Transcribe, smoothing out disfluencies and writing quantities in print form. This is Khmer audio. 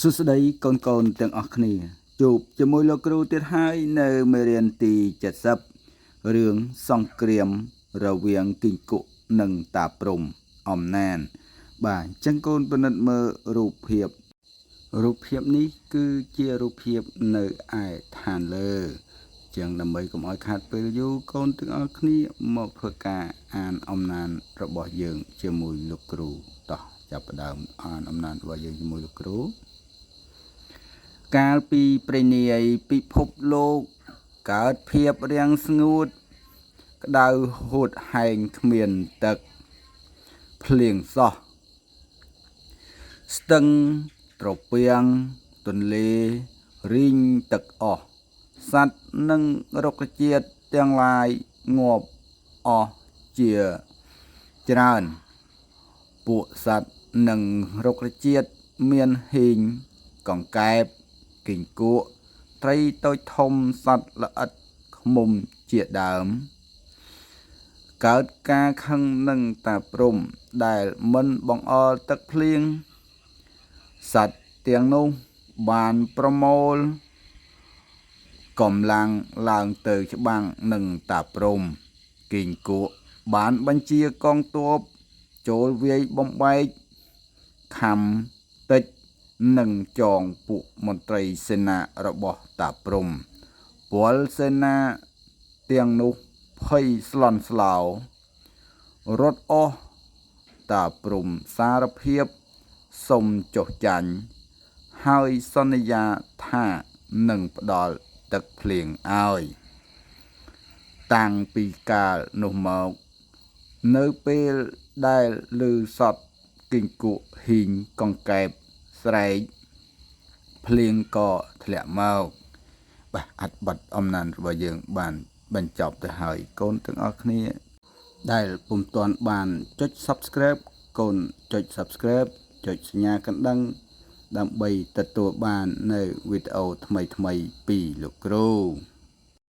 សួស្តីកូនទាំងអស់គ្នាជួបជាមួយលោកគ្រូទៀតហើយនៅមេរៀនទី70រឿងសង្គ្រាមរវាងគីងគក់និងតាព្រំអំណានបាទអញ្ចឹងកូនពិនិត្យមើលរូបភាពនេះគឺជារូបភាពនៅឯឋានលើអញ្ចឹងដើម្បីកុំឲ្យខាតពេលយូរកូនទាំងអស់គ្នាមកធ្វើការអានអំណានរបស់យើងជាមួយលោកគ្រូតោះចាប់ផ្ដើមអានអំណានរបស់យើងជាមួយលោកគ្រូកាលពីព្រេងនាយពិភពលោកកើតភាពរាំងស្ងួតក្តៅហួតហែងគ្មានទឹកភ្លៀងសោះស្ទឹងត្រពាំងទន្លេរីងទឹកអស់សត្វនិងរុក្ខជាតិទាំងឡាយងាប់អស់ជាច្រើនពួកសត្វនិងរុក្ខជាតិមានហ៊ីងកង្កែបគីងគក់ត្រីតូចធំសត្វល្អិតឃ្មុំជាដើមកើតការខឹងនឹងតាព្រំដែលមិនបង្អល់ទឹកភ្លៀងសត្វទាំងនោះបានប្រមូលកម្លាំងឡើងទៅច្បាំងនឹងតាព្រំគីងគក់បានបញ្ជាកងទ័ពចូលវាយបំបែកខំតិចនិងចងពួកមន្ត្រីសេនារបស់តាព្រំពលសេនាទាំងនោះភ័យស្លន់ស្លោរត់អស់តាព្រំសារភាពសុំចុះចាញ់ហើយសន្យាថានឹងផ្ដល់ទឹកភ្លៀងឲ្យតាំងពីកាលនោះមកនៅពេលដែលឮសត្វគីងគក់ហ៊ីងកង្កែបស្រែកភ្លៀងក៏ធ្លាក់មកបាទអត្ថបទអំណានរបស់យើងបានបញ្ចប់ទៅហើយកូនទាំងអស់គ្នាដែលពុំទាន់បានចុច Subscribe កូនចុច Subscribe ចុចសញ្ញាកណ្ដឹងដើម្បីទទួលបាននៅវីដេអូថ្មីៗពីលោកគ្រូ